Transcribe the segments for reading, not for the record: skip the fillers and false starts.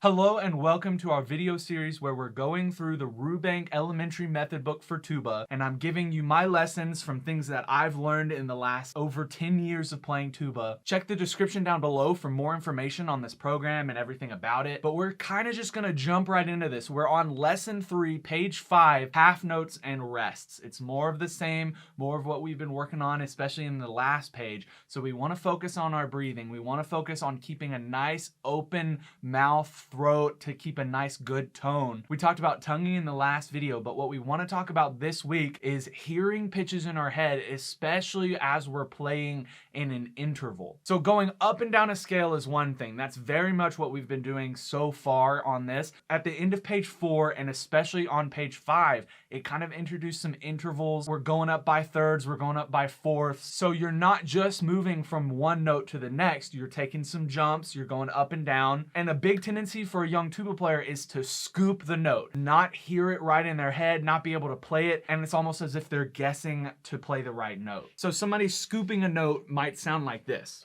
Hello and welcome to our video series where we're going through the Rubank Elementary Method Book for tuba, and I'm giving you my lessons from things that I've learned in the last over 10 years of playing tuba. Check the description down below for more information on this program and everything about it, but we're kind of just gonna jump right into this. We're on lesson 3, page 5, half notes and rests. It's more of the same, more of what we've been working on, especially in the last page. So we want to focus on our breathing. We want to focus on keeping a nice open mouth, throat to keep a nice good tone. We talked about tonguing in the last video, but what we want to talk about this week is hearing pitches in our head, especially as we're playing in an interval. So going up and down a scale is one thing. That's very much what we've been doing so far on this. At the end of page 4 and especially on page 5, it kind of introduced some intervals. We're going up by thirds, we're going up by fourths. So you're not just moving from one note to the next, you're taking some jumps, you're going up and down. And a big tendency for a young tuba player is to scoop the note, not hear it right in their head, not be able to play it, and it's almost as if they're guessing to play the right note. So somebody scooping a note might sound like this,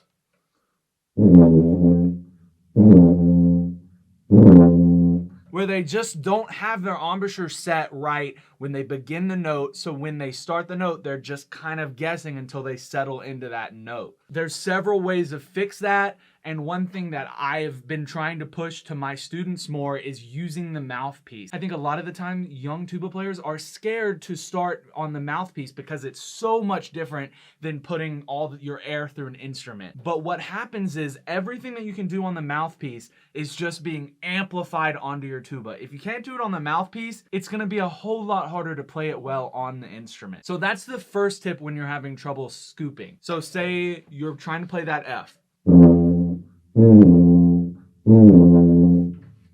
where they just don't have their embouchure set right when they begin the note, so when they start the note, they're just kind of guessing until they settle into that note. There's several ways to fix that, and one thing that I've been trying to push to my students more is using the mouthpiece. I think a lot of the time, young tuba players are scared to start on the mouthpiece because it's so much different than putting all your air through an instrument. But what happens is everything that you can do on the mouthpiece is just being amplified onto your tuba. If you can't do it on the mouthpiece, it's gonna be a whole lot harder to play it well on the instrument. So that's the first tip when you're having trouble scooping. So say you're trying to play that F.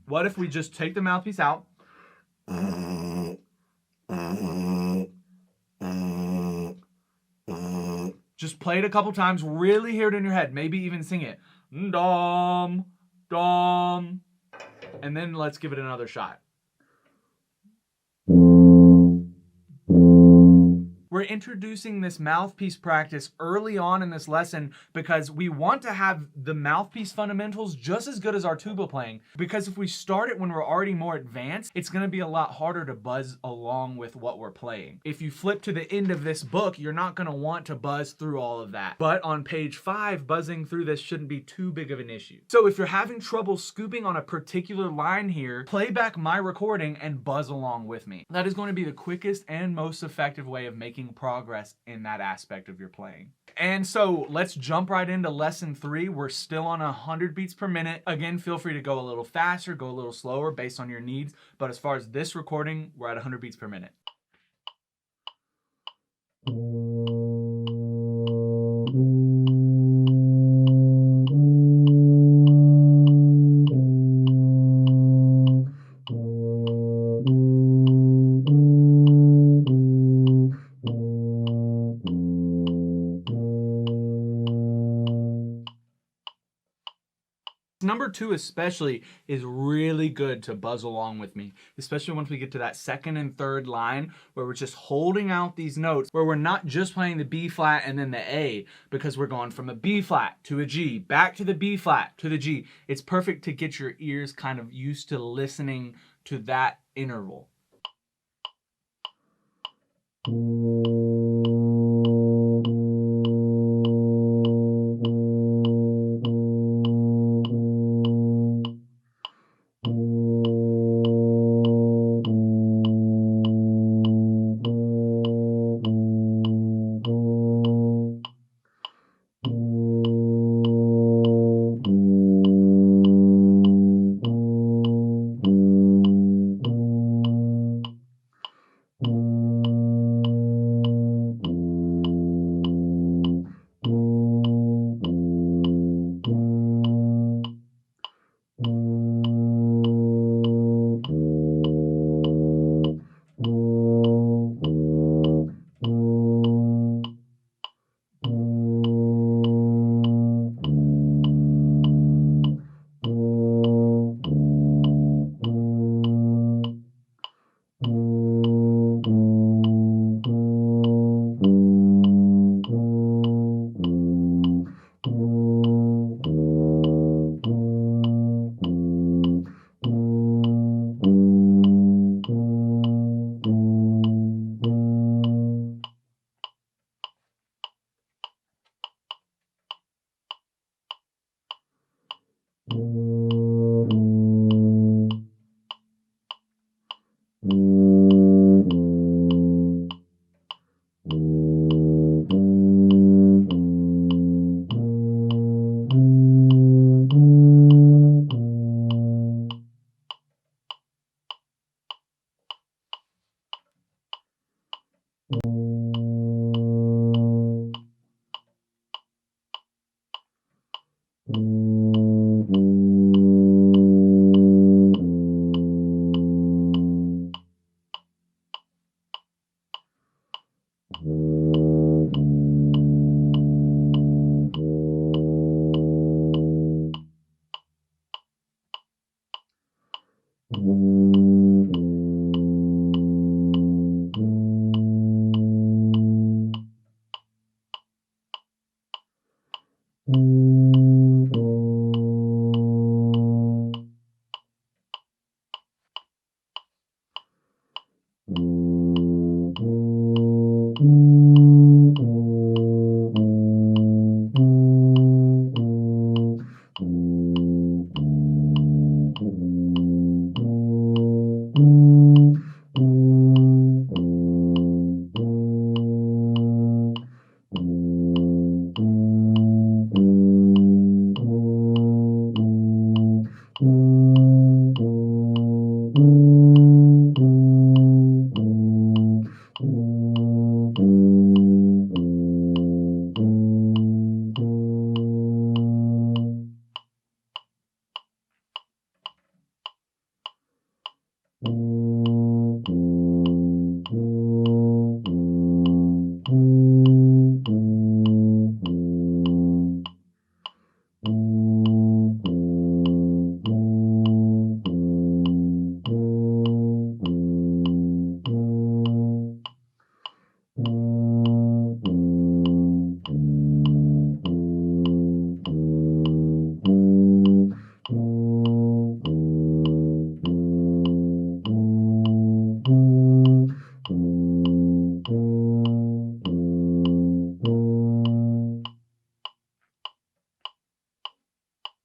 What if we just take the mouthpiece out? Just play it a couple times, really hear it in your head, maybe even sing it. Dom, dom. And then let's give it another shot. We're introducing this mouthpiece practice early on in this lesson because we want to have the mouthpiece fundamentals just as good as our tuba playing. Because if we start it when we're already more advanced, it's going to be a lot harder to buzz along with what we're playing. If you flip to the end of this book, you're not going to want to buzz through all of that. But on page 5, buzzing through this shouldn't be too big of an issue. So if you're having trouble scooping on a particular line here, play back my recording and buzz along with me. That is going to be the quickest and most effective way of making progress in that aspect of your playing. And so let's jump right into lesson 3. We're still on 100 beats per minute. Again, feel free to go a little faster, go a little slower based on your needs. But as far as this recording, we're at 100 beats per minute. Number 2 especially is really good to buzz along with me, especially once we get to that second and third line where we're just holding out these notes, where we're not just playing the B flat and then the A, because we're going from a B flat to a G, back to the B flat to the G. It's perfect to get your ears kind of used to listening to that interval.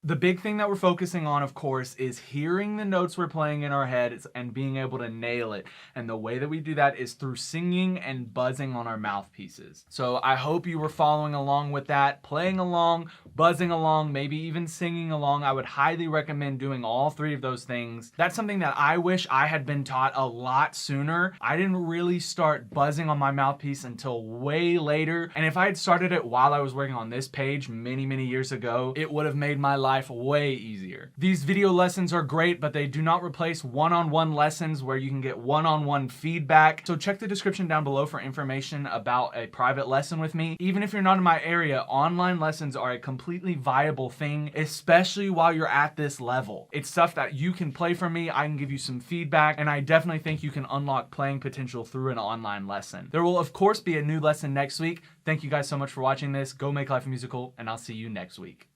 The big thing that we're focusing on, of course, is hearing the notes we're playing in our heads and being able to nail it. And the way that we do that is through singing and buzzing on our mouthpieces. So I hope you were following along with that, playing along, buzzing along, maybe even singing along. I would highly recommend doing all three of those things. That's something that I wish I had been taught a lot sooner. I didn't really start buzzing on my mouthpiece until way later. And if I had started it while I was working on this page many, many years ago, it would have made my life way easier. These video lessons are great, but they do not replace one-on-one lessons where you can get one-on-one feedback. So check the description down below for information about a private lesson with me. Even if you're not in my area, online lessons are a completely viable thing, especially while you're at this level. It's stuff that you can play for me, I can give you some feedback, and I definitely think you can unlock playing potential through an online lesson. There will of course be a new lesson next week. Thank you guys so much for watching this. Go make life musical, and I'll see you next week.